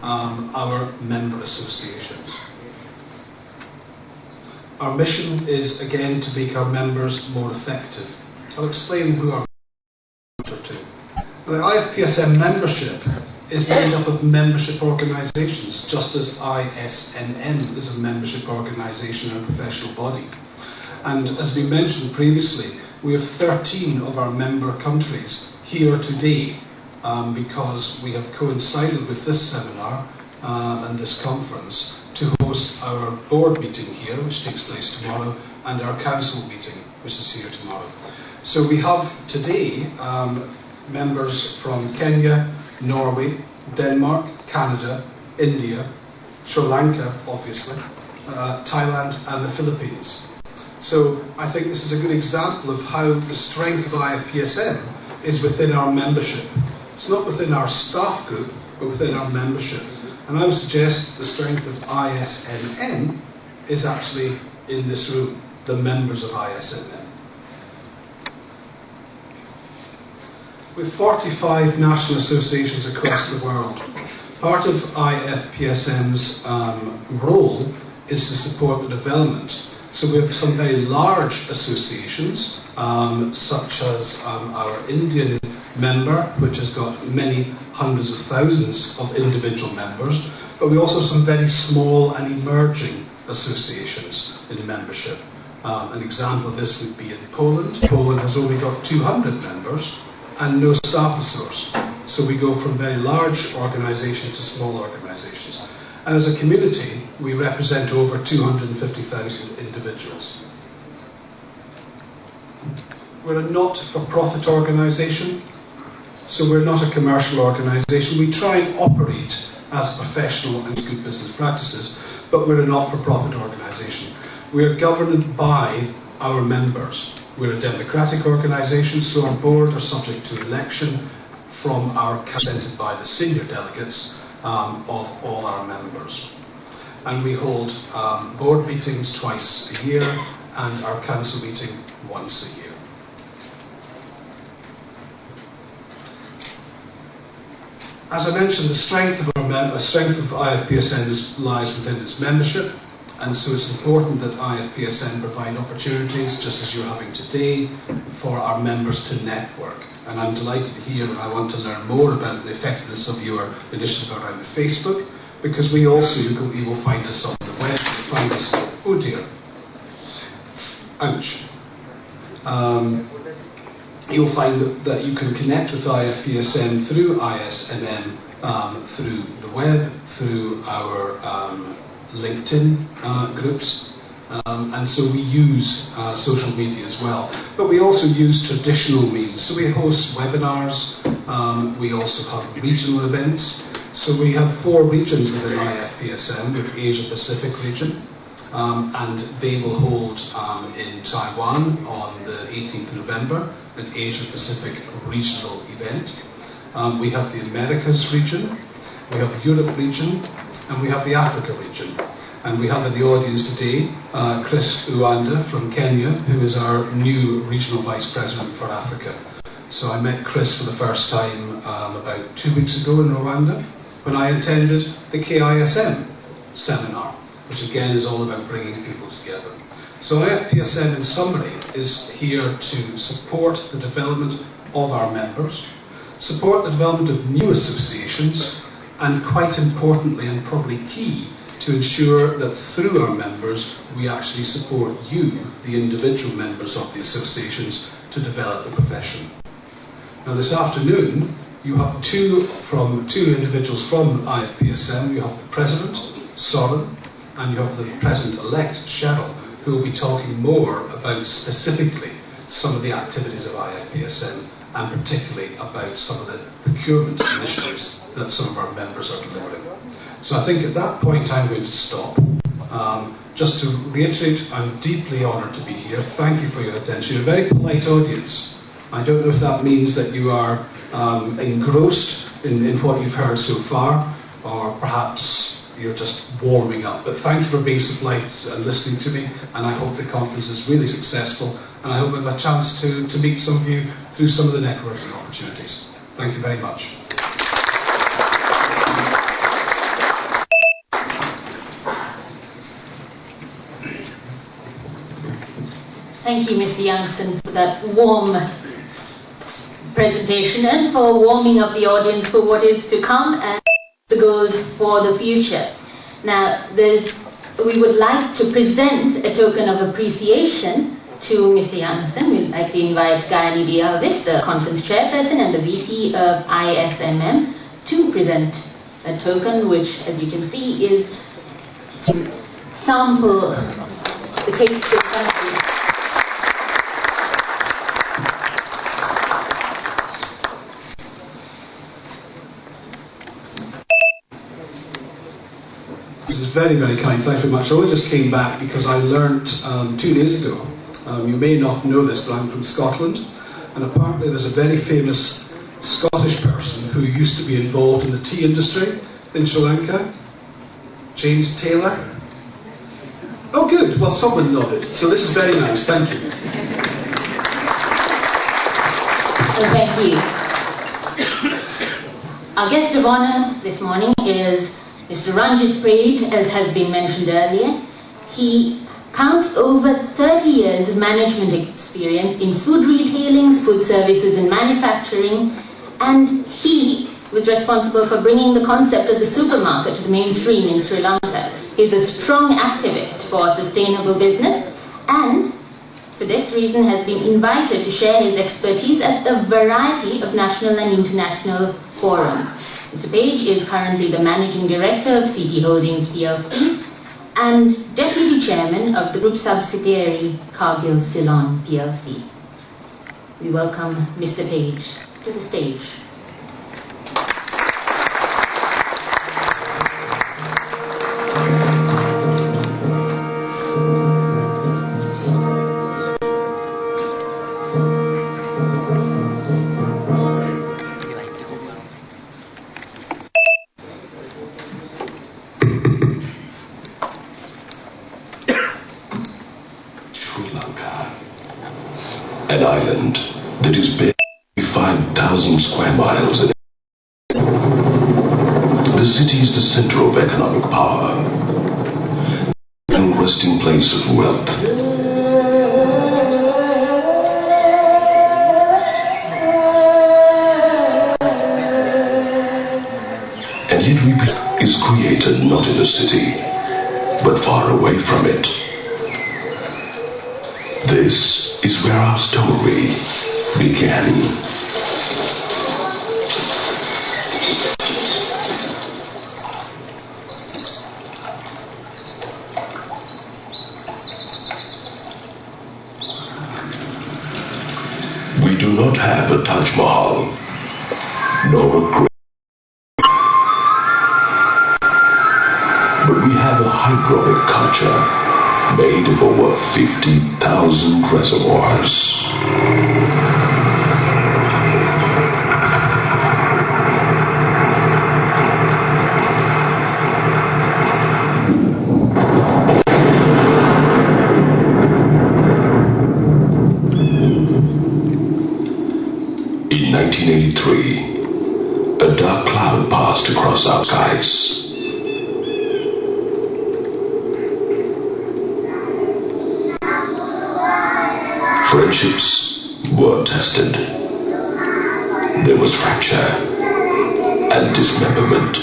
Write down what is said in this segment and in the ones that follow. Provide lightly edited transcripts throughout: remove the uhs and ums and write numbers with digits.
our member associations. Our mission is, again, to make our members more effective. I'll explain who our members are to. The IFPSM membership is made up of membership organisations, just as ISMM is a membership organisation and professional body. And as we mentioned previously, we have 13 of our member countries here today because we have coincided with this seminar and this conference to host our board meeting here, which takes place tomorrow, and our council meeting, which is here tomorrow. So we have today members from Kenya, Norway, Denmark, Canada, India, Sri Lanka, obviously, Thailand and the Philippines. So I think this is a good example of how the strength of IFPSM is within our membership. It's not within our staff group, but within our membership. And I would suggest the strength of ISMM is actually in this room, the members of ISMM. With 45 national associations across the world, part of IFPSM's role is to support the development. So we have some very large associations, such as our Indian member, which has got many hundreds of thousands of individual members, but we also have some very small and emerging associations in membership. An example of this would be in Poland. Poland has only got 200 members and no staff resource. So we go from very large organisations to small organisations. And as a community, we represent over 250,000 individuals. We're a not-for-profit organisation, so we're not a commercial organisation. We try and operate as professional and good business practices, but we're a not-for-profit organisation. We're governed by our members. We're a democratic organisation, so our board are subject to election from our presented by the senior delegates of all our members. And we hold board meetings twice a year and our council meeting once a year. As I mentioned, the strength of IFPSM lies within its membership, and so it's important that IFPSM provide opportunities, just as you're having today, for our members to network. And I'm delighted to hear and I want to learn more about the effectiveness of your initiative around Facebook, because we also, you will find us on the web, you'll find us, oh dear, ouch. You'll find that you can connect with IFPSM through ISMM, through the web, through our LinkedIn groups, and so we use social media as well. But we also use traditional means. So we host webinars, we also have regional events. So we have 4 regions within IFPSM, with Asia Pacific region, and they will hold in Taiwan on the 18th of November, an Asia Pacific regional event. We have the Americas region, we have the Europe region, and we have the Africa region. And we have in the audience today Chris Uwanda from Kenya, who is our new Regional Vice President for Africa. So I met Chris for the first time about 2 weeks ago in Rwanda, when I attended the ISMM Seminar, which again is all about bringing people together. So IFPSM, in summary, is here to support the development of our members, support the development of new associations, and quite importantly, and probably key, to ensure that through our members we actually support you, the individual members of the associations, to develop the profession. Now this afternoon you have two individuals from IFPSM. You have the President, Soren, and you have the President-elect, Cheryl, who will be talking more about specifically some of the activities of IFPSM and particularly about some of the procurement initiatives that some of our members are delivering. So I think at that point I'm going to stop. Just to reiterate, I'm deeply honoured to be here. Thank you for your attention. You're a very polite audience. I don't know if that means that you are engrossed in what you've heard so far, or perhaps you're just warming up. But thank you for being so polite and listening to me, and I hope the conference is really successful, and I hope I have a chance to meet some of you through some of the networking opportunities. Thank you very much. Thank you, Mr. Youngson, for that warm presentation and for warming up the audience for what is to come and the goals for the future. Now, we would like to present a token of appreciation to Mr. Youngson. We'd like to invite Gayani Dialvis, the conference chairperson and the VP of ISMM, to present a token which, as you can see, is to sample the taste of country. This is very, very kind. Thank you very much. I only just came back because I learnt 2 days ago. You may not know this, but I'm from Scotland, and apparently there's a very famous Scottish person who used to be involved in the tea industry in Sri Lanka, James Taylor. Oh, good. Well, someone nodded. So this is very nice. Thank you. Well, thank you. Our guest of honour this morning is Mr. Ranjit Pradeep, as has been mentioned earlier. He counts over 30 years of management experience in food retailing, food services and manufacturing, and he was responsible for bringing the concept of the supermarket to the mainstream in Sri Lanka. He's a strong activist for sustainable business and, for this reason, has been invited to share his expertise at a variety of national and international forums. Mr. Page is currently the Managing Director of CT Holdings PLC and Deputy Chairman of the group subsidiary Cargill Ceylon PLC. We welcome Mr. Page to the stage. An island that is barely 5,000 square miles. The city is the center of economic power and resting place of wealth. And yet is created not in the city, but far away from it. This is where our story began. We do not have a Taj Mahal, nor a great, but we have a hydraulic culture made of over 50,000 reservoirs. In 1983, a dark cloud passed across our skies. Friendships were tested. There was fracture and dismemberment.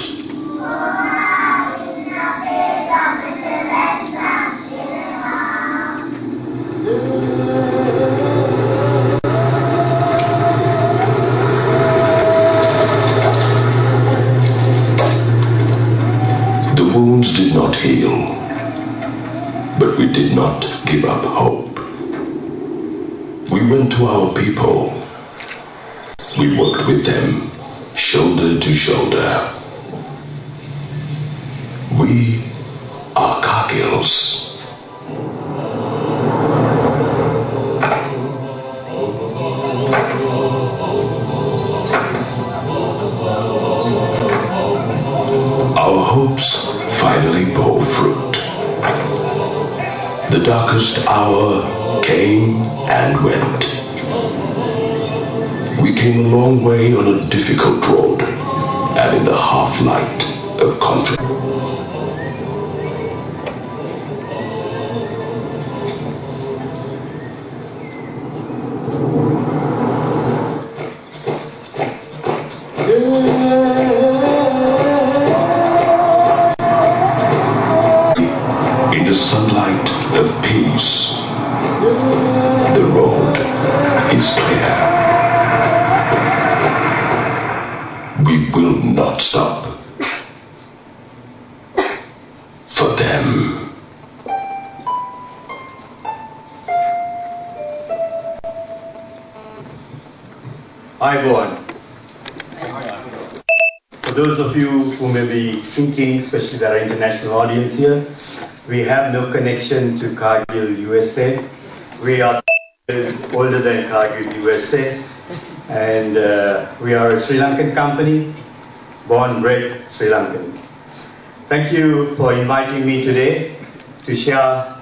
The wounds did not heal, but we did not give up hope. We went to our people. We worked with them, shoulder to shoulder. We are Cargills. Our hopes finally bore fruit. The darkest hour came and went. We came a long way on a difficult road, and in the half-light of conflict. the sunlight of peace. The road is clear. We will not stop. For them. Hi, everyone. For those of you who may be thinking, especially there are international audience here, we have no connection to Cargill, USA. We are older than Cargill, USA, and we are a Sri Lankan company, born and bred Sri Lankan. Thank you for inviting me today to share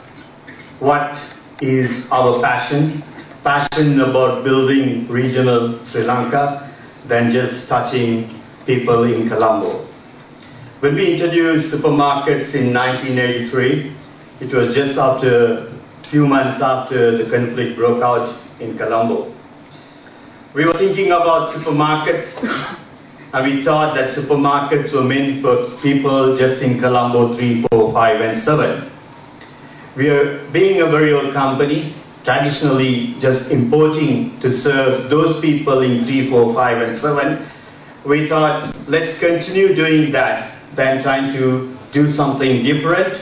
what is our passion about building regional Sri Lanka than just touching people in Colombo. When we introduced supermarkets in 1983, it was just after a few months after the conflict broke out in Colombo. We were thinking about supermarkets, and we thought that supermarkets were meant for people just in Colombo 3, 4, 5, and 7. We are, being a very old company, traditionally just importing to serve those people in 3, 4, 5, and 7, we thought, let's continue doing that than trying to do something different.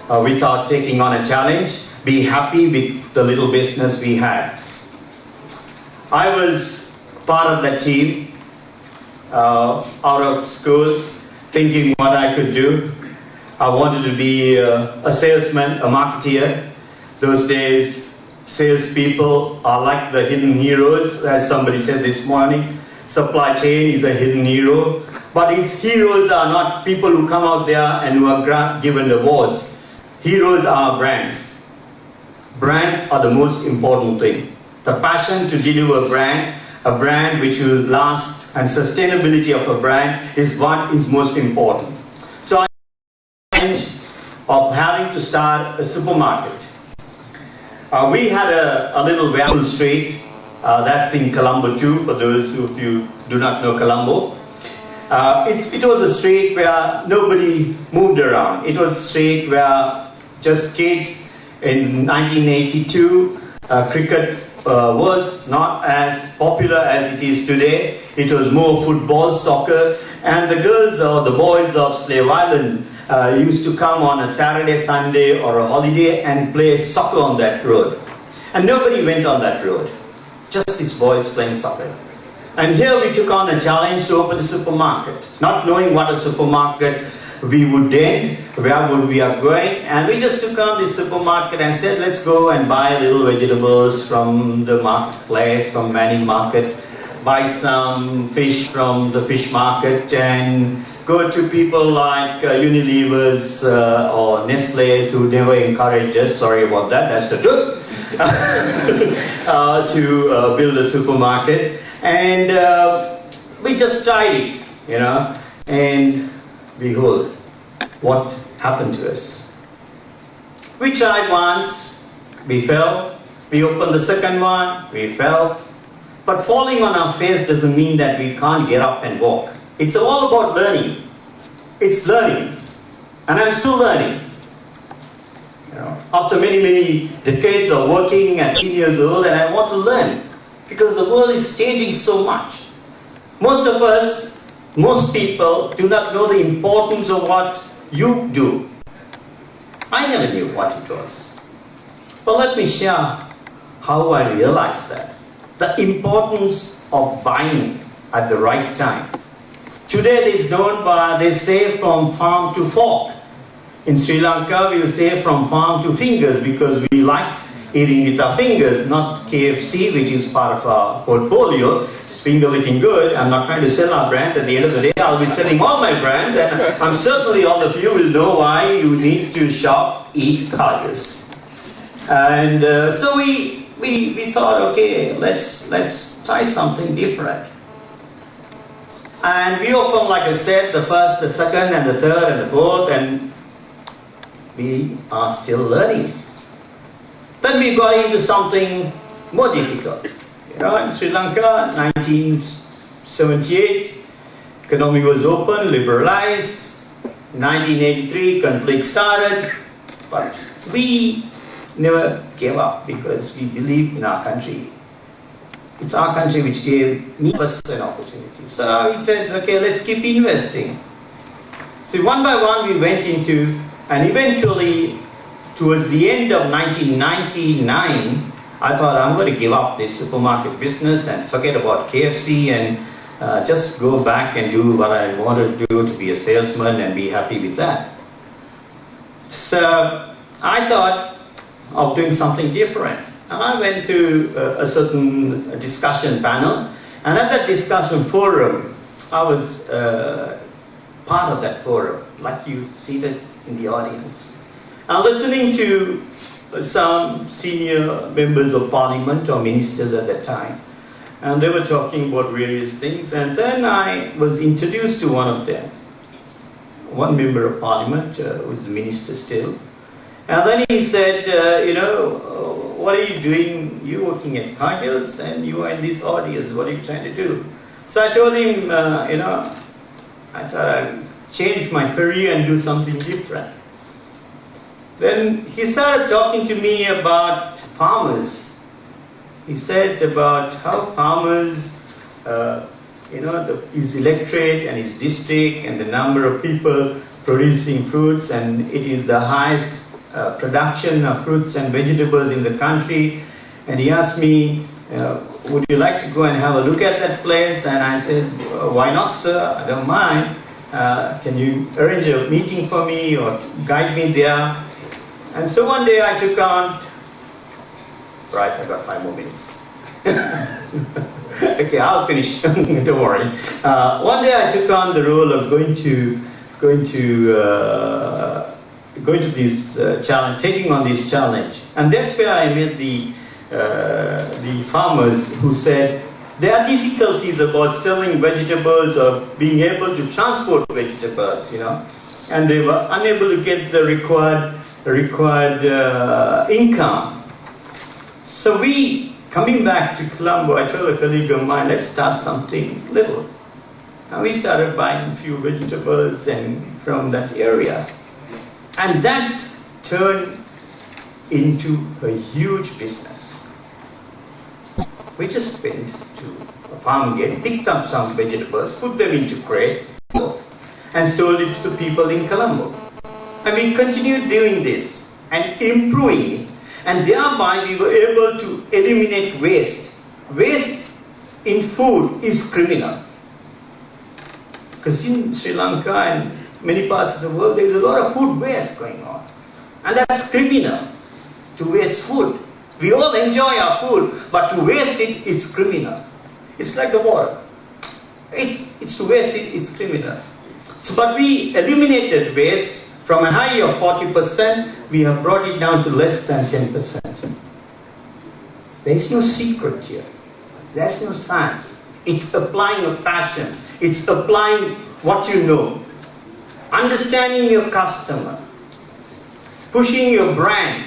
We thought taking on a challenge, be happy with the little business we had. I was part of that team out of school, thinking what I could do. I wanted to be a salesman, a marketeer. Those days, salespeople are like the hidden heroes, as somebody said this morning. Supply chain is a hidden hero, but its heroes are not people who come out there and who are given awards. Heroes are brands. Brands are the most important thing. The passion to deliver a brand which will last, and sustainability of a brand is what is most important. So I challenge of having to start a supermarket. We had a little Wall Street, that's in Colombo too, for those of you do not know Colombo. It was a street where nobody moved around. It was a street where just kids. In 1982, cricket was not as popular as it is today. It was more football, soccer, and the girls or the boys of Slave Island used to come on a Saturday, Sunday or a holiday and play soccer on that road. And nobody went on that road, just these boys playing soccer. And here we took on a challenge to open a supermarket, not knowing what a supermarket we would end, where would we are going, and we just took on this supermarket and said, let's go and buy little vegetables from the marketplace, from Manning Market, buy some fish from the fish market, and go to people like Unilever's or Nestle's who never encouraged us, sorry about that, that's the truth, to build a supermarket. And we just tried it, you know, and behold, what happened to us. We tried once, we fell. We opened the second one, we fell. But falling on our face doesn't mean that we can't get up and walk. It's all about learning. It's learning. And I'm still learning. You know, after many, many decades of working at 18 years old, and I want to learn. Because the world is changing so much. Most of us, most people do not know the importance of what you do. I never knew what it was. But let me share how I realized that. The importance of buying at the right time. Today it is known by, they say, from farm to fork. In Sri Lanka, we'll say from farm to fingers because we like eating with our fingers, not KFC, which is part of our portfolio. It's finger licking good. I'm not trying to sell our brands. At the end of the day, I'll be selling all my brands, and I'm certainly all of you will know why you need to shop, eat Cargill's. And so we thought, okay, let's try something different. And we opened, like I said, the first, the second, and the third, and the fourth, and we are still learning. Then we got into something more difficult. You know, in Sri Lanka, 1978, economy was open, liberalized. 1983, conflict started. But we never gave up because we believe in our country. It's our country which gave me first an opportunity. So we said, okay, let's keep investing. So one by one we went into, and eventually towards the end of 1999, I thought I'm going to give up this supermarket business and forget about KFC and just go back and do what I wanted to do, to be a salesman and be happy with that. So I thought of doing something different. And I went to a certain discussion panel, and at that discussion forum, I was part of that forum, like you seated in the audience. I'm listening to some senior members of parliament or ministers at that time, and they were talking about various things, and then I was introduced to one of them, one member of parliament who was a minister still. And then he said, what are you doing? You're working at Cargill's and you are in this audience. What are you trying to do? So I told him, I thought I'd change my career and do something different. Then he started talking to me about farmers. He said about how farmers, his electorate and his district and the number of people producing fruits, and it is the highest production of fruits and vegetables in the country. And he asked me, would you like to go and have a look at that place? And I said, why not, sir? I don't mind. Can you arrange a meeting for me or guide me there? And so one day I took on, right, I got 5 more minutes. Okay, I'll finish, don't worry. One day I took on the role of going to this challenge, taking on this challenge. And that's where I met the farmers who said there are difficulties about selling vegetables or being able to transport vegetables, and they were unable to get the required income. So coming back to Colombo, I told a colleague of mine, let's start something little. And we started buying a few vegetables and from that area. And that turned into a huge business. We just went to a farm gate, picked up some vegetables, put them into crates, and sold it to people in Colombo. And we continued doing this and improving it. And thereby we were able to eliminate waste. Waste in food is criminal. Because in Sri Lanka and many parts of the world, there is a lot of food waste going on. And that's criminal, to waste food. We all enjoy our food, but to waste it, it's criminal. It's like the water. It's to waste it, it's criminal. So, but we eliminated waste from a high of 40%, we have brought it down to less than 10%. There is no secret here. There's no science. It's applying a passion. It's applying what you know. Understanding your customer. Pushing your brand.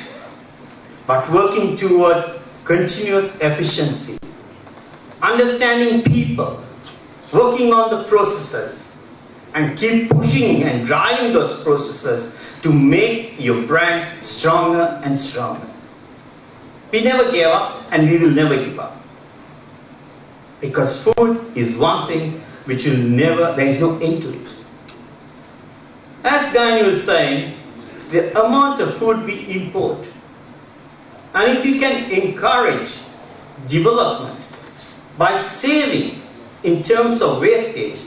But working towards continuous efficiency. Understanding people. Working on the processes. And keep pushing and driving those processes to make your brand stronger and stronger. We never gave up and we will never give up. Because food is one thing which will never, there is no end to it. As Gandhi was saying, the amount of food we import, and if you can encourage development by saving in terms of wastage,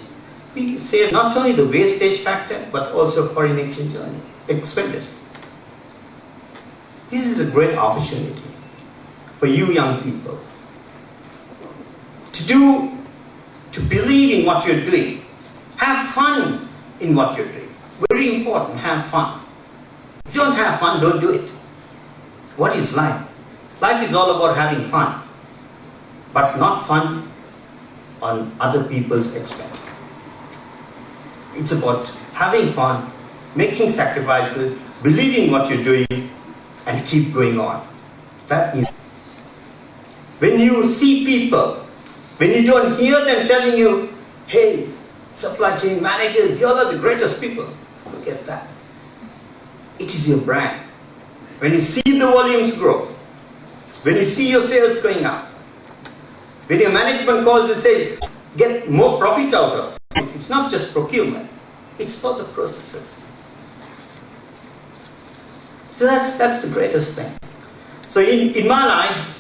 we save not only the wastage factor, but also foreign exchange expenditure. This is a great opportunity for you young people to believe in what you're doing. Have fun in what you're doing. Very important, have fun. If you don't have fun, don't do it. What is life? Life is all about having fun, but not fun on other people's expense. It's about having fun, making sacrifices, believing what you're doing, and keep going on. That is. When you see people, when you don't hear them telling you, hey, supply chain managers, you're the greatest people, forget that. It is your brand. when you see the volumes grow, when you see your sales going up, when your management calls and says, get more profit out of it, it's not just procurement, it's for the processes. So that's the greatest thing. So in my life,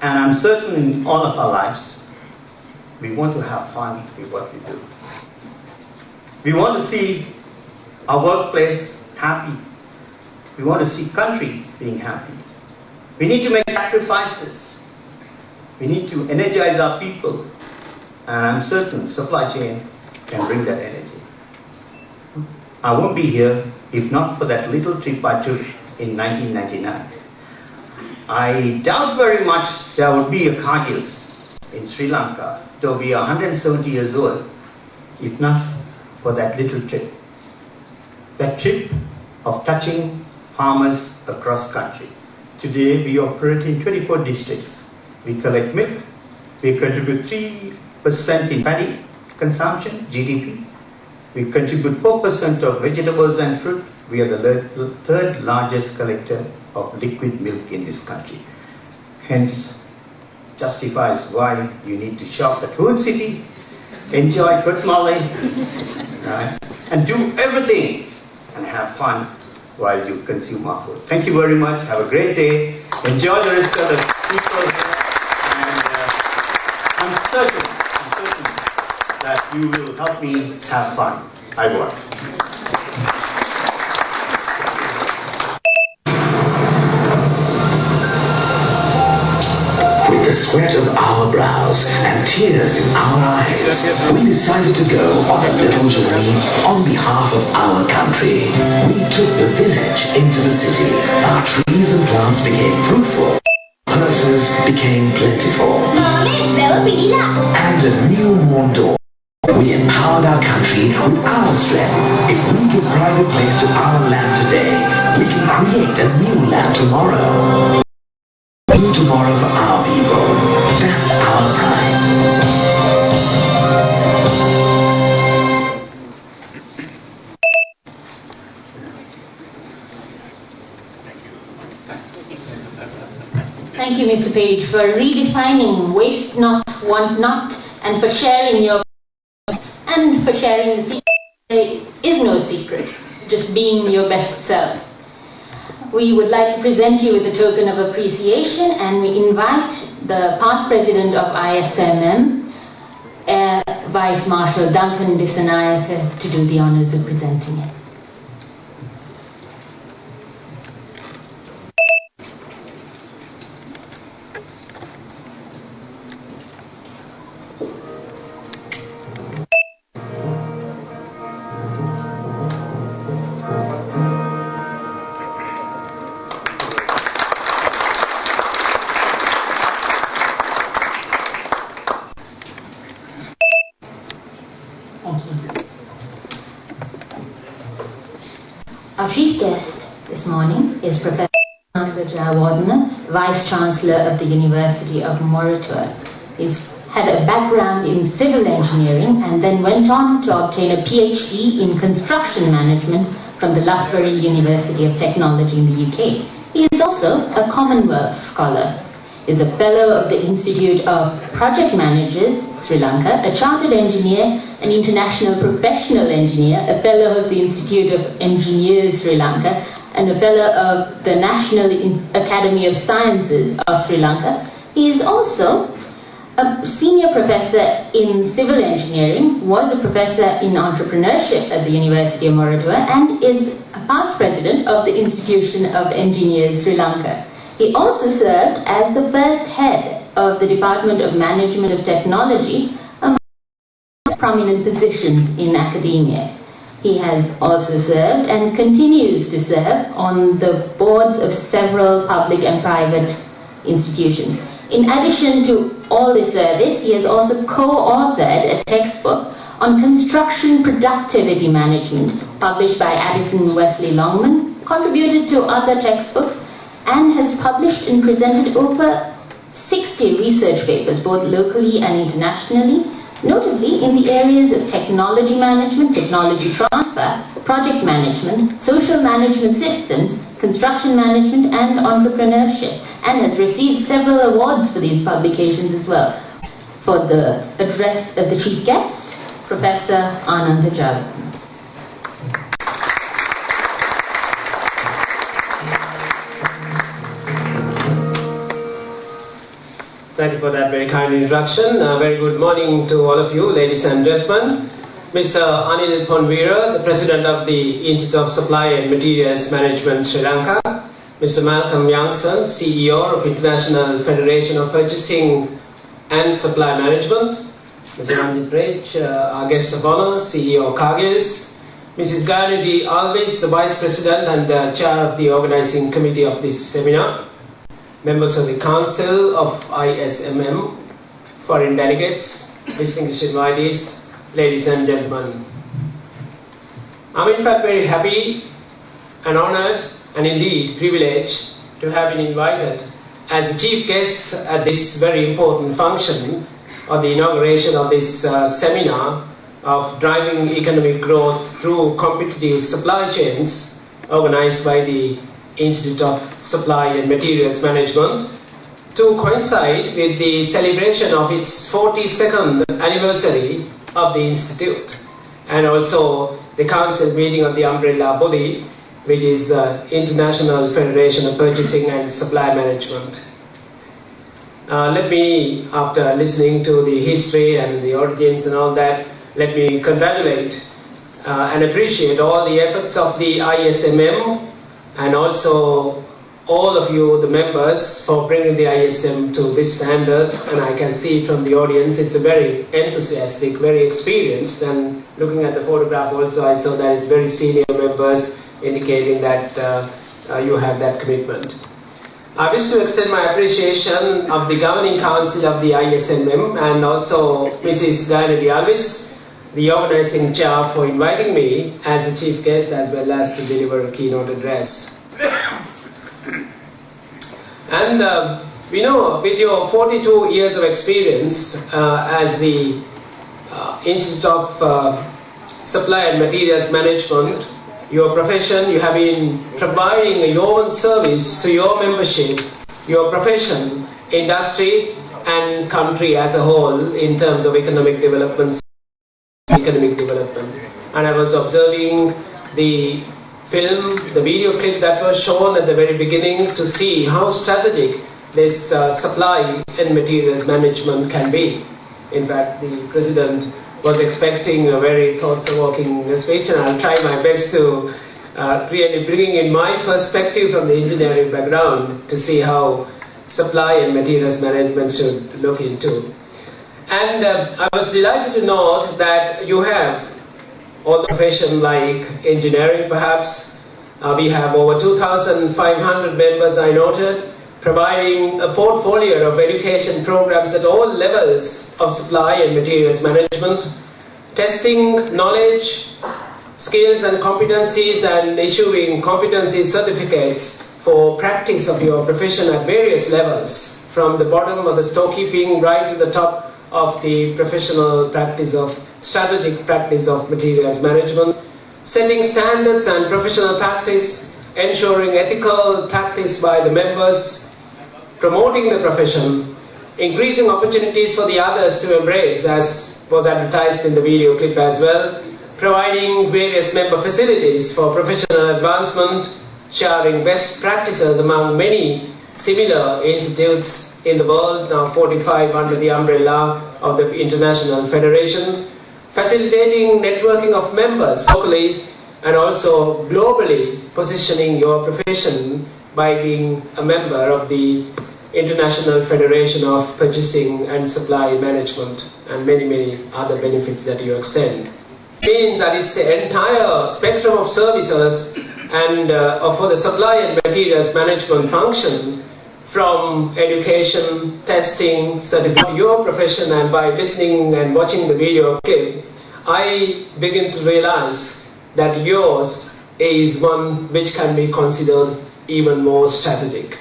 and I'm certain in all of our lives, we want to have fun with what we do. We want to see our workplace happy. We want to see country being happy. We need to make sacrifices. We need to energize our people. And I'm certain supply chain can bring that energy. I won't be here if not for that little trip I took in 1999. I doubt very much there would be a Cargills in Sri Lanka, though we are 170 years old, if not for that little trip. That trip of touching farmers across country. Today we operate in 24 districts. We collect milk. We contribute 3% in paddy consumption, GDP. We contribute 4% of vegetables and fruit. We are the third largest collector of liquid milk in this country. Hence, justifies why you need to shop at Food City, enjoy good molly, right? And do everything and have fun while you consume our food. Thank you very much. Have a great day. Enjoy the rest of the people here. And I'm certain that you will help me have fun. I will. With the sweat of our brows and tears in our eyes, we decided to go on a little journey on behalf of our country. We took the village into the city. Our trees and plants became fruitful. Purses became plentiful. And a new morn dawned. We empowered our country with our strength. If we give pride of place to our land today, we can create a new land tomorrow. A new tomorrow for our people. That's our pride. Thank you, Mr. Page, for redefining waste not, want not, and for sharing your and for sharing the secret. There is no secret, just being your best self. We would like to present you with a token of appreciation, and we invite the past president of ISMM, Air Vice Marshal Duncan Dissanayake, to do the honors of presenting it. Our chief guest this morning is Professor Jawardena, Vice Chancellor of the University of Moratuwa. He's had a background in civil engineering and then went on to obtain a PhD in construction management from the Loughborough University of Technology in the UK. He is also a Commonwealth Scholar. He is a Fellow of the Institute of Project Managers, Sri Lanka, a Chartered Engineer, an International Professional Engineer, a Fellow of the Institute of Engineers, Sri Lanka, and a Fellow of the National Academy of Sciences of Sri Lanka. He is also a Senior Professor in Civil Engineering, was a Professor in Entrepreneurship at the University of Moratuwa, and is a past President of the Institution of Engineers, Sri Lanka. He also served as the first head of the Department of Management of Technology, among prominent positions in academia. He has also served and continues to serve on the boards of several public and private institutions. In addition to all this service, he has also co-authored a textbook on construction productivity management, published by Addison Wesley Longman, contributed to other textbooks, and has published and presented over 60 research papers, both locally and internationally, notably in the areas of technology management, technology transfer, project management, social management systems, construction management and entrepreneurship, and has received several awards for these publications as well. For the address of the chief guest, Professor Ananta Javan. Thank you for that very kind introduction. Very good morning to all of you, ladies and gentlemen. Mr. Anil Ponvira, the President of the Institute of Supply and Materials Management, Sri Lanka. Mr. Malcolm Youngson, CEO of International Federation of Purchasing and Supply Management. Mr. Ranjit Raj, our guest of honor, CEO of Cargill's. Mrs. Gayatri Alves, the Vice President and the Chair of the Organizing Committee of this seminar. Members of the Council of ISMM, foreign delegates, distinguished invitees, ladies and gentlemen. I'm in fact very happy and honored and indeed privileged to have been invited as a chief guest at this very important function of the inauguration of this seminar of driving economic growth through competitive supply chains, organized by the Institute of Supply and Materials Management, to coincide with the celebration of its 42nd anniversary of the Institute, and also the Council meeting of the umbrella body, which is International Federation of Purchasing and Supply Management. Let me, after listening to the history and the origins and all that, let me congratulate and appreciate all the efforts of the ISMM and also all of you, the members, for bringing the ISM to this standard. And I can see from the audience, it's a very enthusiastic, very experienced, and looking at the photograph also, I saw that it's very senior members, indicating that you have that commitment. I wish to extend my appreciation of the Governing Council of the ISMM and also Mrs. Gayatri Alves, the organizing chair, for inviting me as a chief guest as well as to deliver a keynote address. And we know, with your 42 years of experience as the Institute of Supply and Materials Management, your profession, you have been providing your own service to your membership, your profession, industry and country as a whole in terms of economic development. And I was observing the film, the video clip that was shown at the very beginning to see how strategic this supply and materials management can be. In fact, the President was expecting a very thought-provoking speech, and I'll try my best to really bring in my perspective from the engineering background to see how supply and materials management should look into. And I was delighted to note that you have all the profession like engineering perhaps. We have over 2,500 members, I noted, providing a portfolio of education programs at all levels of supply and materials management, testing knowledge, skills and competencies, and issuing competency certificates for practice of your profession at various levels, from the bottom of the storekeeping right to the top of the professional practice of strategic practice of materials management, setting standards and professional practice, ensuring ethical practice by the members, promoting the profession, increasing opportunities for the others to embrace, as was advertised in the video clip as well, providing various member facilities for professional advancement, sharing best practices among many similar institutes in the world, now 45 under the umbrella of the International Federation, facilitating networking of members locally and also globally, positioning your profession by being a member of the International Federation of Purchasing and Supply Management, and many, many other benefits that you extend. It means that it's the entire spectrum of services and for the supply and materials management function, from education, testing, certificate, your profession. And by listening and watching the video clip, I begin to realize that yours is one which can be considered even more strategic.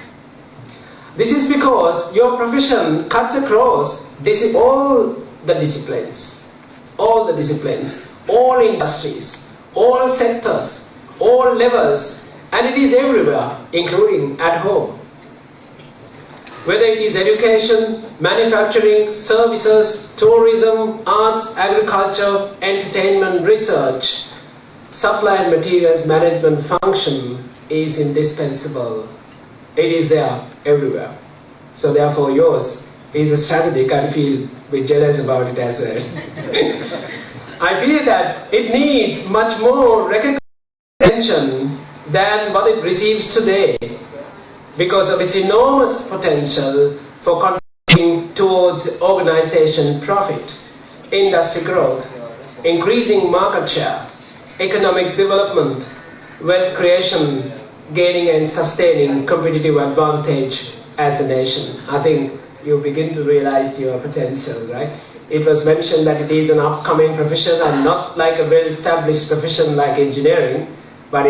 This is because your profession cuts across all the disciplines, all industries, all sectors, all levels, And it is everywhere, including at home. Whether it is education, manufacturing, services, tourism, arts, agriculture, entertainment, research, supply and materials management function is indispensable. It is there everywhere. So therefore yours is a strategic. I feel a bit jealous about it as well. I feel that it needs much more recognition than what it receives today, because of its enormous potential for contributing towards organization profit, industry growth, increasing market share, economic development, wealth creation, gaining and sustaining competitive advantage as a nation. I think you begin to realize your potential, right? It was mentioned that it is an upcoming profession and not like a well-established profession like engineering, but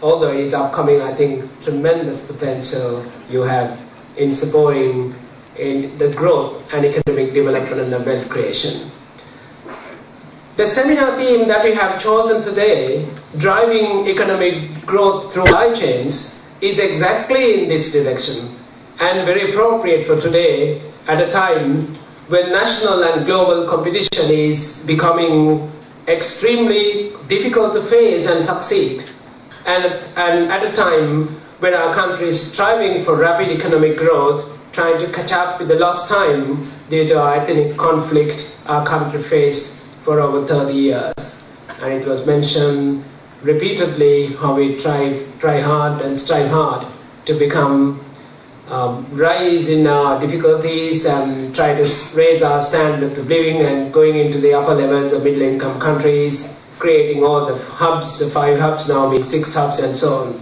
although it is upcoming, I think tremendous potential you have in supporting in the growth and economic development and the wealth creation. The seminar theme that we have chosen today, driving economic growth through supply chains, is exactly in this direction and very appropriate for today at a time when national and global competition is becoming extremely difficult to face and succeed. And at a time when our country is striving for rapid economic growth, trying to catch up with the lost time due to our ethnic conflict our country faced for over 30 years. And it was mentioned repeatedly how we try hard and strive hard to become rise in our difficulties and try to raise our standard of living and going into the upper levels of middle income countries, creating all the hubs, the 5 hubs now being 6 hubs and so on.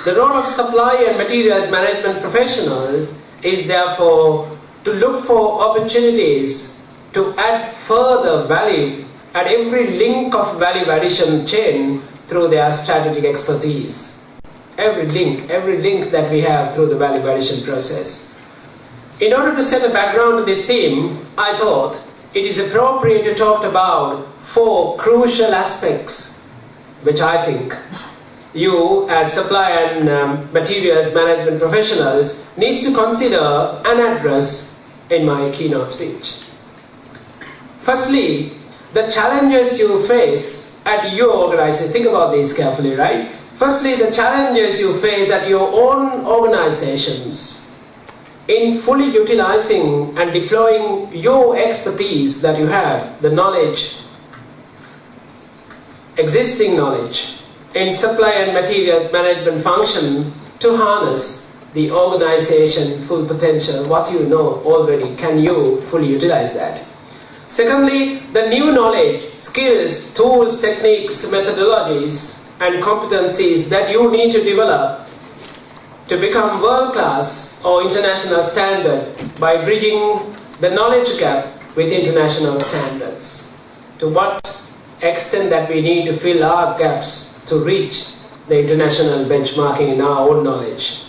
The role of supply and materials management professionals is therefore to look for opportunities to add further value at every link of value addition chain through their strategic expertise. Every link that we have through the value addition process. In order to set a background to this theme, I thought it is appropriate to talk about 4 crucial aspects which I think you as supply and materials management professionals needs to consider and address in my keynote speech. Firstly, the challenges you face at your organization. Think about these carefully, right? Firstly, the challenges you face at your own organizations in fully utilizing and deploying your expertise that you have, the knowledge, existing knowledge, in supply and materials management function to harness the organization full potential. What you know already, can you fully utilize that? Secondly, the new knowledge, skills, tools, techniques, methodologies, and competencies that you need to develop to become world-class or international standard by bridging the knowledge gap with international standards. To what extent that we need to fill our gaps to reach the international benchmarking in our own knowledge.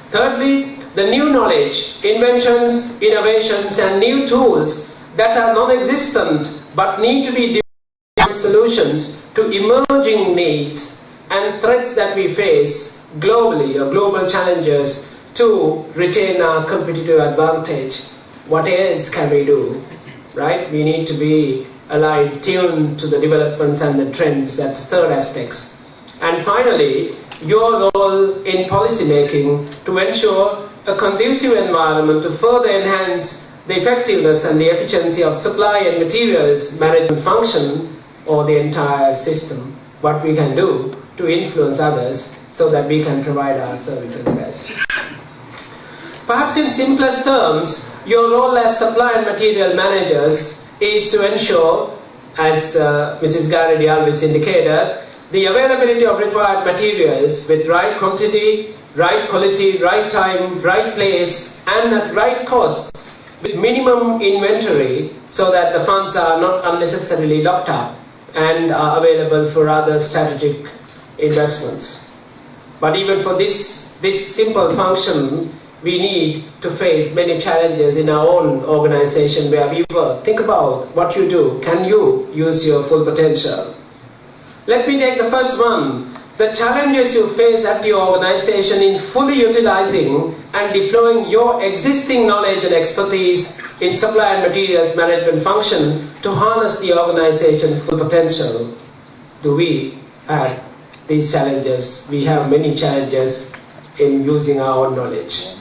Thirdly, the new knowledge, inventions, innovations, and new tools that are non-existent but need to be developed solutions to emerging needs and threats that we face globally, or global challenges, to retain our competitive advantage. What else can we do, right? We need to be aligned, tuned to the developments and the trends. That's third aspects. And finally, your role in policy making to ensure a conducive environment to further enhance the effectiveness and the efficiency of supply and materials management function or the entire system. What we can do to influence others so that we can provide our services best. Perhaps in simplest terms, your role as supply and material managers is to ensure, as Mrs. Garrity always indicated, the availability of required materials with right quantity, right quality, right time, right place, and at right cost, with minimum inventory, so that the funds are not unnecessarily locked up and are available for other strategic investments. But even for this simple function, we need to face many challenges in our own organization where we work. Think about what you do. Can you use your full potential? Let me take the first one, the challenges you face at your organization in fully utilizing and deploying your existing knowledge and expertise in supply and materials management function to harness the organization's full potential. Do we have these challenges? We have many challenges in using our knowledge.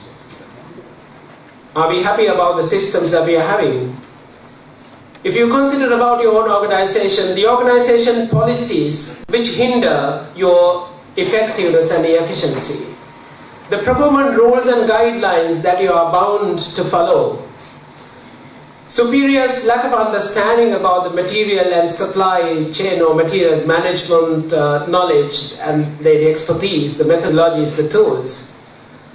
Are we happy about the systems that we are having? If you consider about your own organization, the organization policies which hinder your effectiveness and efficiency, the procurement rules and guidelines that you are bound to follow, superiors' lack of understanding about the material and supply chain or materials management knowledge and the expertise, the methodologies, the tools,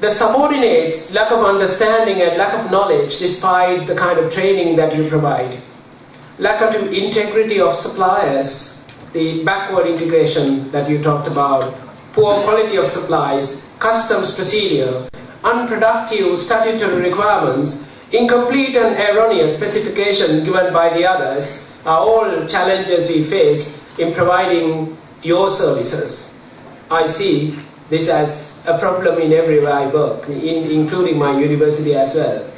the subordinates' lack of understanding and lack of knowledge despite the kind of training that you provide, lack of integrity of suppliers, the backward integration that you talked about, poor quality of supplies, customs procedure, unproductive statutory requirements, incomplete and erroneous specification given by the others are all challenges we face in providing your services. I see this as a problem in everywhere I work, including my university as well.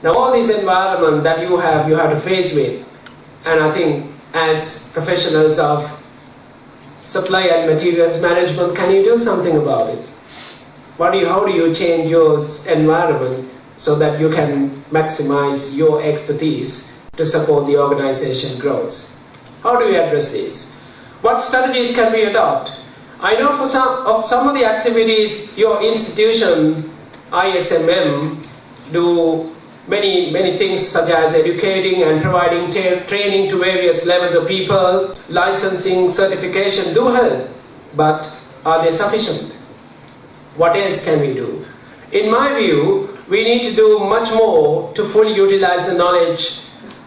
Now all this environment that you have to face with, and I think as professionals of supply and materials management, can you do something about it? How do you change your environment so that you can maximize your expertise to support the organization growth? How do we address this? What strategies can we adopt? I know for some of the activities your institution, ISMM, do many things such as educating and providing training to various levels of people, licensing, certification do help, but are they sufficient? What else can we do? In my view, we need to do much more to fully utilize the knowledge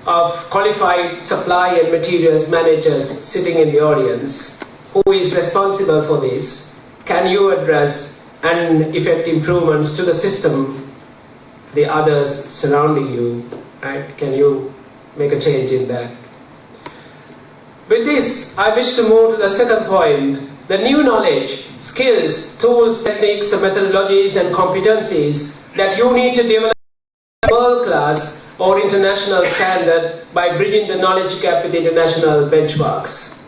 of qualified supply and materials managers sitting in the audience. Who is responsible for this? Can you address and effect improvements to the system, the others surrounding you, right? Can you make a change in that? With this, I wish to move to the second point, the new knowledge, skills, tools, techniques, methodologies, and competencies that you need to develop world-class or international standard by bridging the knowledge gap with international benchmarks.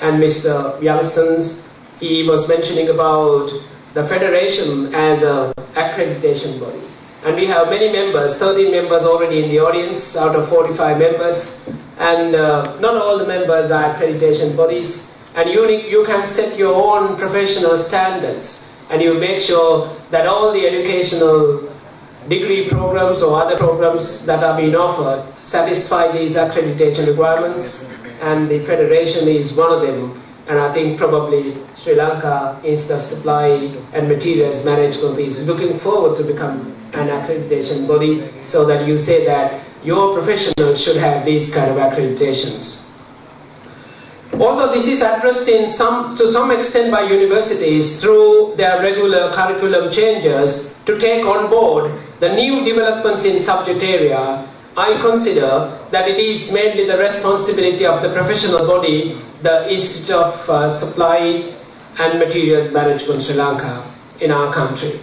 And Mr. Youngstons, he was mentioning about the federation as an accreditation body. And we have many members, 13 members already in the audience out of 45 members. And not all the members are accreditation bodies. And you can set your own professional standards. And you make sure that all the educational degree programs or other programs that are being offered satisfy these accreditation requirements. And the federation is one of them. And I think probably Sri Lanka, Institute of Supply and Materials Management, is looking forward to become an accreditation body, so that you say that your professionals should have these kind of accreditations. Although this is addressed to some extent by universities through their regular curriculum changes to take on board the new developments in subject area, I consider that it is mainly the responsibility of the professional body, the Institute of Supply and Materials Management Sri Lanka in our country.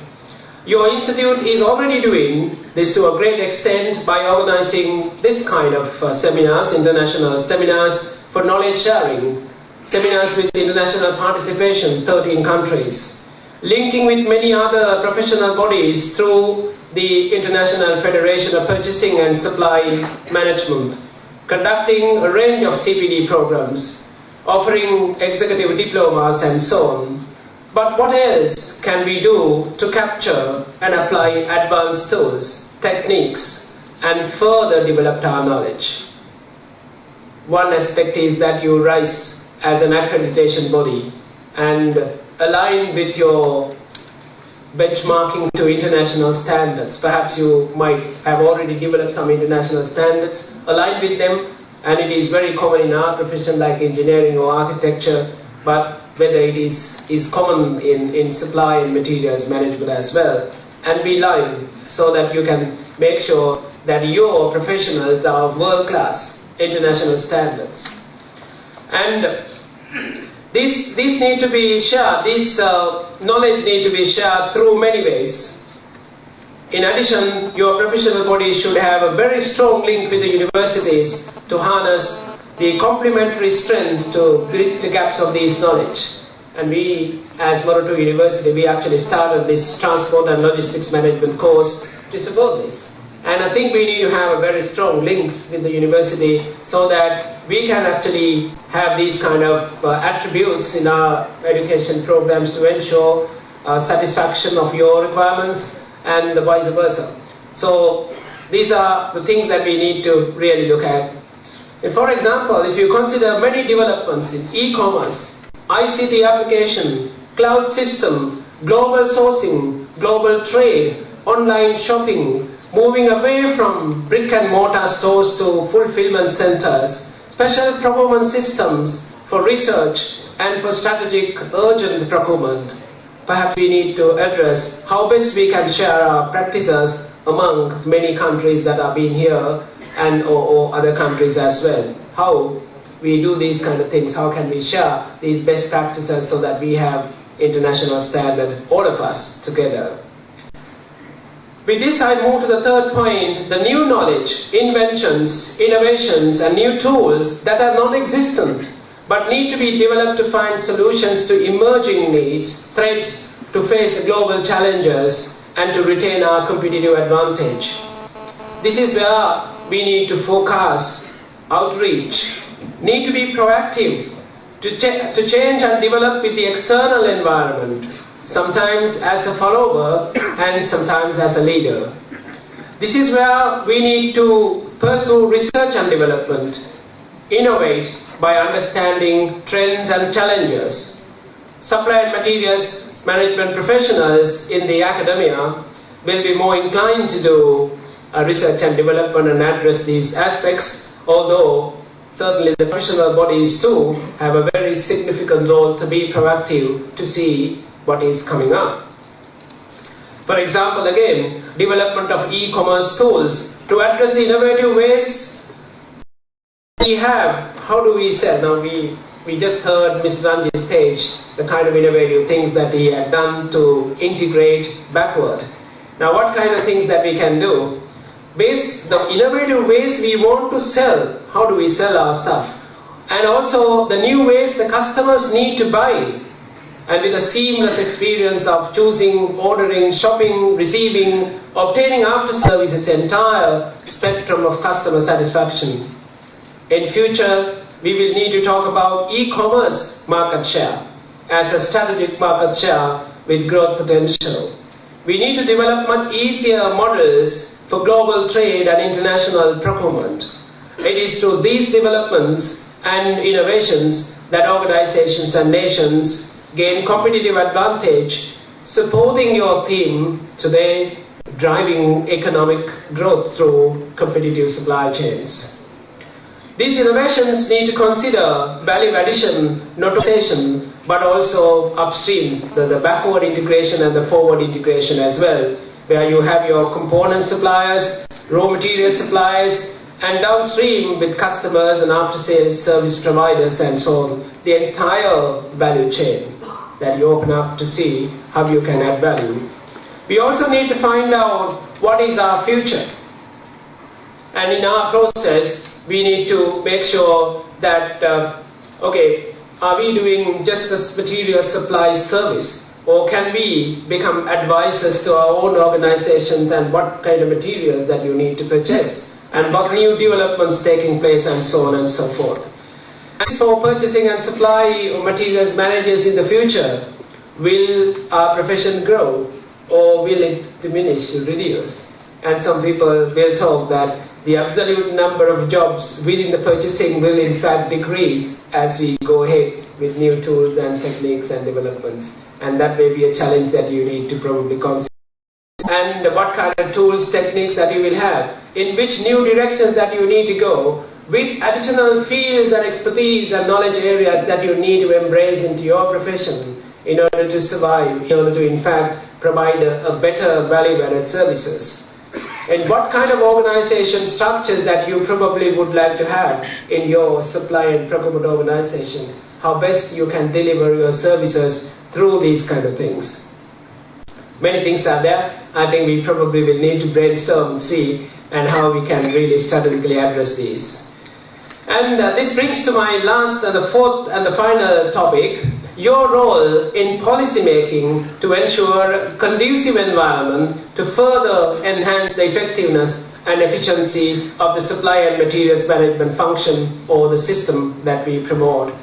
Your institute is already doing this to a great extent by organizing this kind of seminars, international seminars for knowledge sharing, seminars with international participation, 13 countries, linking with many other professional bodies through the International Federation of Purchasing and Supply Management, conducting a range of CPD programs, offering executive diplomas and so on. But what else can we do to capture and apply advanced tools, techniques, and further develop our knowledge? One aspect is that you rise as an accreditation body and align with your benchmarking to international standards. Perhaps you might have already developed some international standards, align with them, and it is very common in our profession like engineering or architecture, but whether it is common in supply and materials management as well, and be aligned so that you can make sure that your professionals are world-class international standards. And These need to be shared, this knowledge need to be shared through many ways. In addition, your professional body should have a very strong link with the universities to harness the complementary strength to bridge the gaps of these knowledge. And we, as Moroto University, we actually started this transport and logistics management course to support this. And I think we need to have a very strong links with the university so that we can actually have these kind of attributes in our education programs to ensure satisfaction of your requirements and vice versa. So these are the things that we need to really look at. And for example, if you consider many developments in e-commerce, ICT application, cloud system, global sourcing, global trade, online shopping, moving away from brick and mortar stores to fulfillment centers, special procurement systems for research and for strategic urgent procurement. Perhaps we need to address how best we can share our practices among many countries that have been here and or other countries as well. How we do these kind of things, how can we share these best practices so that we have international standard, all of us together. With this I move to the third point, the new knowledge, inventions, innovations and new tools that are non-existent but need to be developed to find solutions to emerging needs, threats to face the global challenges and to retain our competitive advantage. This is where we need to focus, outreach, need to be proactive, to change and develop with the external environment, sometimes as a follower and sometimes as a leader. This is where we need to pursue research and development, innovate by understanding trends and challenges. Supply and materials management professionals in the academia will be more inclined to do research and development and address these aspects, although certainly the professional bodies too have a very significant role to be proactive to see what is coming up. For example, again, development of e-commerce tools to address the innovative ways we have. How do we sell? Now we just heard Mr. Ranjit Page, the kind of innovative things that he had done to integrate backward. Now what kind of things that we can do? Based the innovative ways we want to sell, how do we sell our stuff? And also the new ways the customers need to buy. And with a seamless experience of choosing, ordering, shopping, receiving, obtaining after services, entire spectrum of customer satisfaction. In future, we will need to talk about e-commerce market share as a strategic market share with growth potential. We need to develop much easier models for global trade and international procurement. It is through these developments and innovations that organizations and nations gain competitive advantage, supporting your theme today, driving economic growth through competitive supply chains. These innovations need to consider value addition, not localization, but also upstream, the backward integration and the forward integration as well, where you have your component suppliers, raw material suppliers, and downstream with customers and after-sales service providers and so on, the entire value chain that you open up to see how you can add value. We also need to find out what is our future. And in our process, we need to make sure that, okay, are we doing just this material supply service? Or can we become advisors to our own organizations and what kind of materials that you need to purchase? And what new developments taking place and so on and so forth. As for purchasing and supply of materials managers in the future, will our profession grow or will it diminish, reduce? And some people will talk that the absolute number of jobs within the purchasing will in fact decrease as we go ahead with new tools and techniques and developments. And that may be a challenge that you need to probably consider. And what kind of tools, techniques that you will have, in which new directions that you need to go, with additional fields and expertise and knowledge areas that you need to embrace into your profession in order to survive, in order to in fact provide a better value-added services. And what kind of organization structures that you probably would like to have in your supply and procurement organization. how best you can deliver your services through these kind of things. Many things are there. I think we probably will need to brainstorm and see and how we can really strategically address these. And this brings to my last and the fourth and the final topic, your role in policy making to ensure conducive environment to further enhance the effectiveness and efficiency of the supply and materials management function or the system that we promote.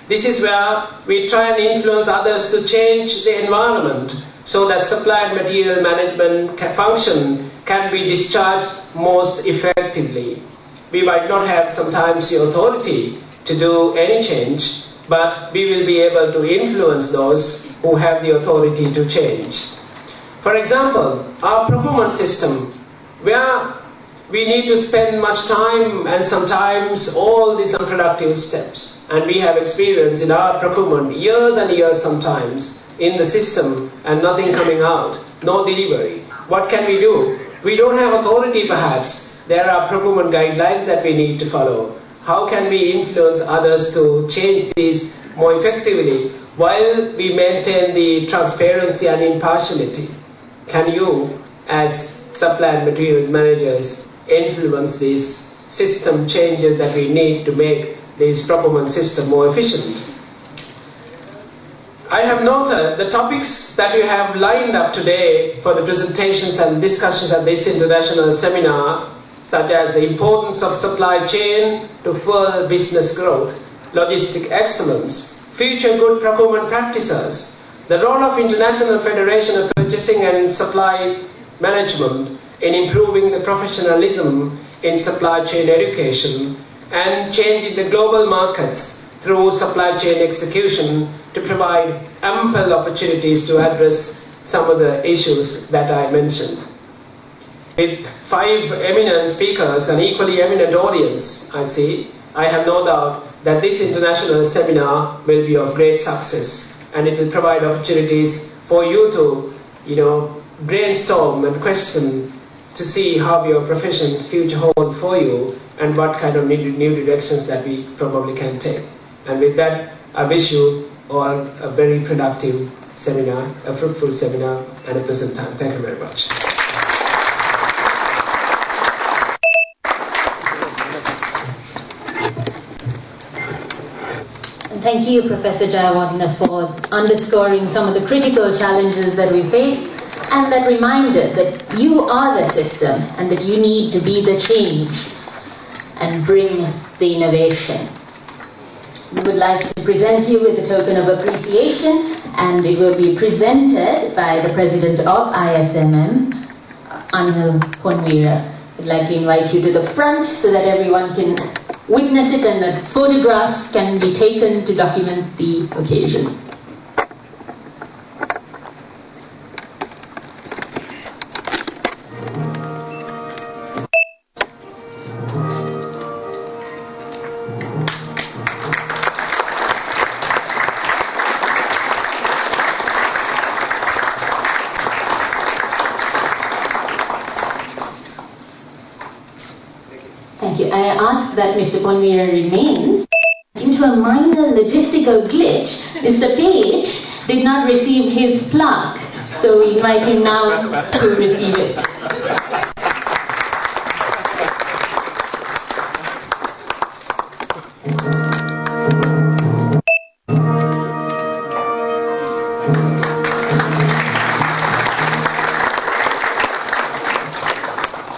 This is where we try and influence others to change the environment so that supply and material management function can be discharged most effectively. We might not have sometimes the authority to do any change, but we will be able to influence those who have the authority to change. For example, our procurement system, where we need to spend much time and sometimes all these unproductive steps. And we have experience in our procurement years and years sometimes in the system and nothing coming out, no delivery. What can we do? We don't have authority perhaps. There are procurement guidelines that we need to follow. How can we influence others to change these more effectively while we maintain the transparency and impartiality? Can you, as supply and materials managers, influence these system changes that we need to make this procurement system more efficient? I have noted the topics that you have lined up today for the presentations and discussions at this international seminar, such as the importance of supply chain to fuel business growth, logistic excellence, future good procurement practices, the role of International Federation of Purchasing and Supply Management in improving the professionalism in supply chain education, and changing the global markets through supply chain execution to provide ample opportunities to address some of the issues that I mentioned. With 5 eminent speakers and equally eminent audience, I have no doubt that this international seminar will be of great success, and it will provide opportunities for you to, brainstorm and question to see how your profession's future hold for you and what kind of new directions that we probably can take. And with that, I wish you all a very productive seminar, a fruitful seminar, and a pleasant time. Thank you very much. And thank you, Professor Jayawardena, for underscoring some of the critical challenges that we face, and that reminder that you are the system and that you need to be the change and bring the innovation. We would like to present you with a token of appreciation, and it will be presented by the President of ISMM, Anil Ponvira. I'd like to invite you to the front so that everyone can witness it and that photographs can be taken to document the occasion. Thank you. I ask that Mr. Ponvira remains. Due to a minor logistical glitch, Mr. Page did not receive his plaque, so we invite him now to receive it.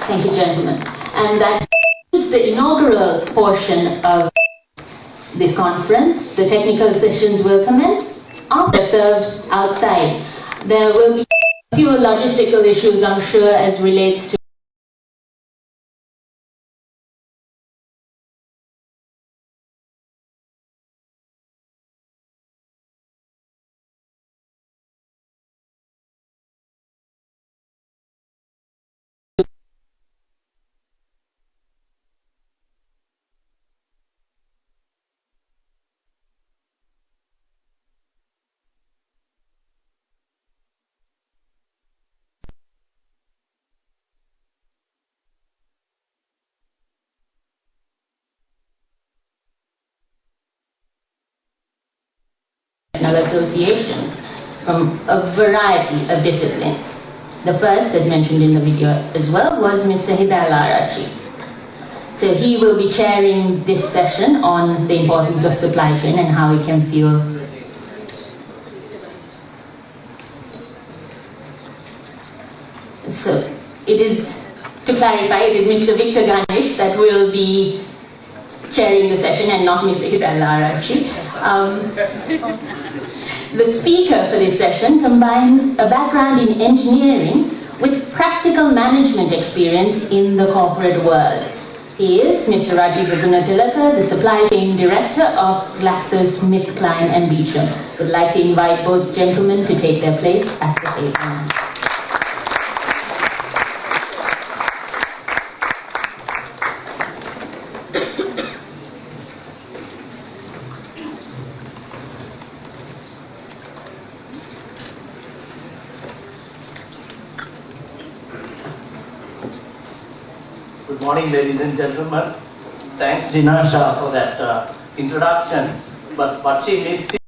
Thank you, gentlemen. And that is the inaugural portion of this conference. The technical sessions will commence after served outside. There will be a few logistical issues, I'm sure, as relates to professional associations from a variety of disciplines. The first, as mentioned in the video as well, was Mr. Hidayat Arachi. So he will be chairing this session on the importance of supply chain and how it can fuel. So it is, to clarify, it is Mr. Victor Ganesh that will be chairing the session and not Mr. Hidayat Arachi. The speaker for this session combines a background in engineering with practical management experience in the corporate world. He is Mr. Rajiv Gunatilaka, the Supply Chain Director of GlaxoSmithKline and Beecham. Would like to invite both gentlemen to take their place at the table. Good morning, ladies and gentlemen. Thanks, Dinasha, for that introduction. But what she missed is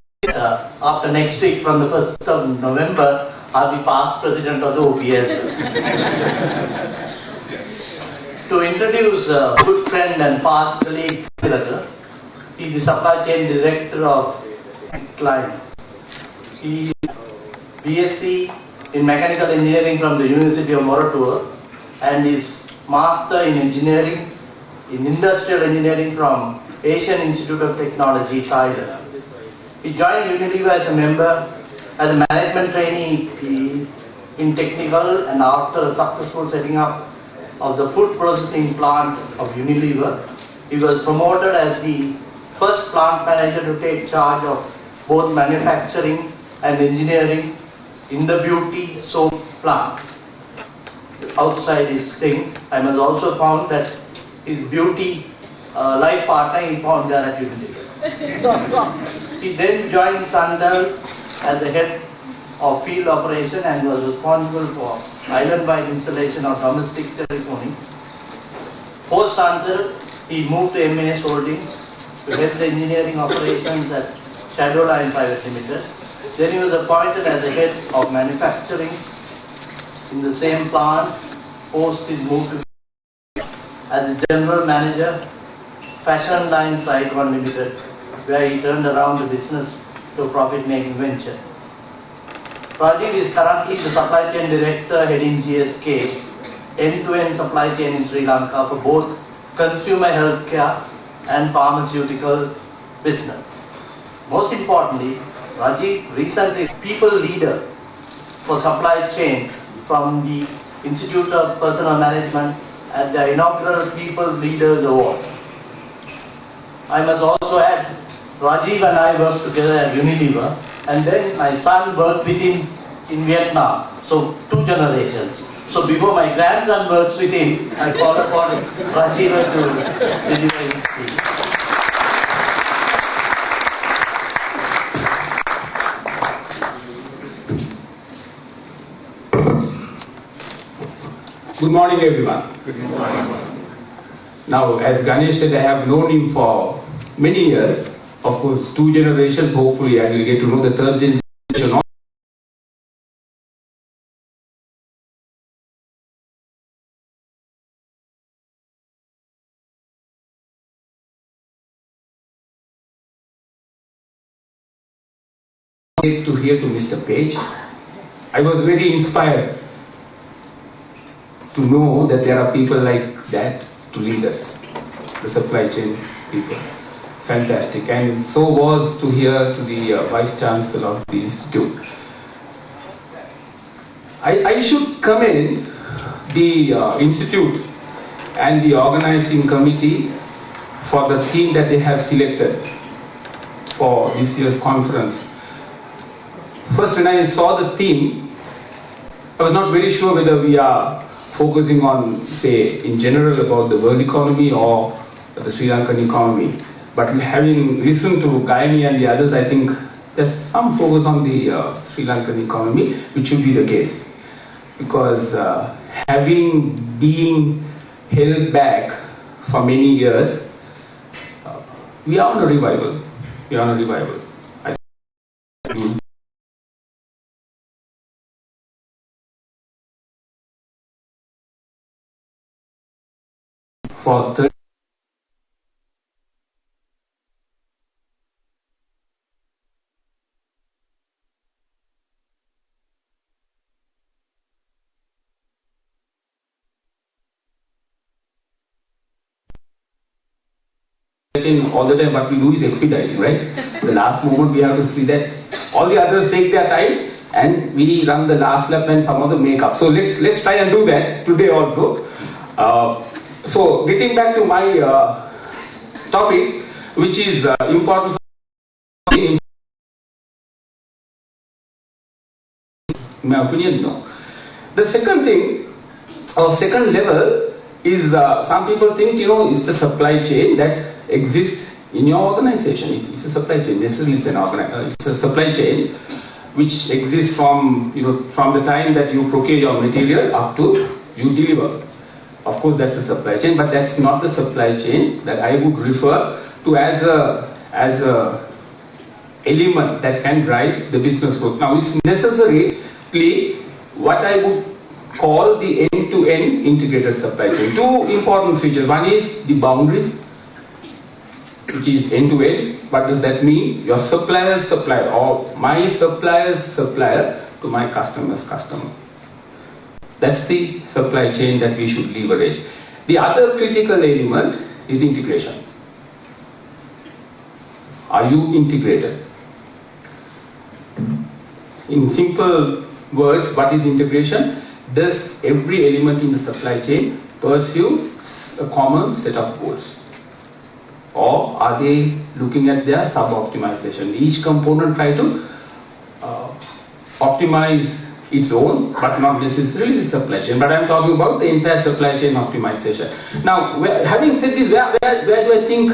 after next week, from the 1st of November, I'll be past president of the OPS. To introduce a good friend and past colleague, he is the supply chain director of Klein. He is BSc in mechanical engineering from the University of Moratuwa and is Master in Engineering, in Industrial Engineering from Asian Institute of Technology, Thailand. He joined Unilever as a member, as a management trainee in technical, and after a successful setting up of the food processing plant of Unilever, he was promoted as the first plant manager to take charge of both manufacturing and engineering in the beauty soap plant. Outside his thing, I must also found that his beauty life partner he found there at Unilever. He then joined Sandal as the head of field operation and was responsible for island-wide installation of domestic telephony. Post Sandal, he moved to MAS Holdings to head the engineering operations at Shadowline Private Limited. Then he was appointed as the head of manufacturing in the same plant. Post his move to as the general manager, Fashion Line Site 1 Limited, where he turned around the business to a profit-making venture. Rajiv is currently the supply chain director heading GSK, end-to-end supply chain in Sri Lanka for both consumer healthcare and pharmaceutical business. Most importantly, Rajiv recently people leader for supply chain from the Institute of Personnel Management at the inaugural People Leaders Award. I must also add, Rajiv and I worked together at Unilever, and then my son worked with him in Vietnam. So 2 generations. So before my grandson works with him, I call upon Rajiv to deliver his speech. Good morning, everyone. Good morning. Now, as Ganesh said, I have known him for many years. Of course, 2 generations. Hopefully, I will get to know the 3rd generation. To hear to Mr. Page, I was very inspired to know that there are people like that to lead us, the supply chain people. Fantastic. And so was to hear to the Vice Chancellor of the Institute. I should commend the Institute and the organizing committee for the theme that they have selected for this year's conference. First, when I saw the theme, I was not very sure whether we are focusing on, say, in general about the world economy or the Sri Lankan economy. But having listened to Gaini and the others, I think there's some focus on the Sri Lankan economy, which should be the case. Because having been held back for many years, we are on a revival. We are on a revival. for 30 all the time. What we do is expediting, right? The last moment we have to see that all the others take their time and we run the last lap and some of them make up. So let's try and do that today also. So getting back to my topic, which is importance of, in my opinion, no. The second thing, or second level, is some people think, it's the supply chain that exists in your organization. It's a supply chain. Necessarily, it's a supply chain which exists from the time that you procure your material up to you deliver. Of course, that's a supply chain, but that's not the supply chain that I would refer to as a element that can drive the business growth. Now, it's necessarily what I would call the end-to-end integrated supply chain. Two important features. One is the boundaries, which is end-to-end. What does that mean? Your supplier's supplier or my supplier's supplier to my customer's customer. That's the supply chain that we should leverage. The other critical element is integration. Are you integrated? In simple words, what is integration? Does every element in the supply chain pursue a common set of goals? Or are they looking at their sub-optimization? Each component try to optimize its own, but not necessarily the supply chain. But I'm talking about the entire supply chain optimization. Now, having said this, where do I think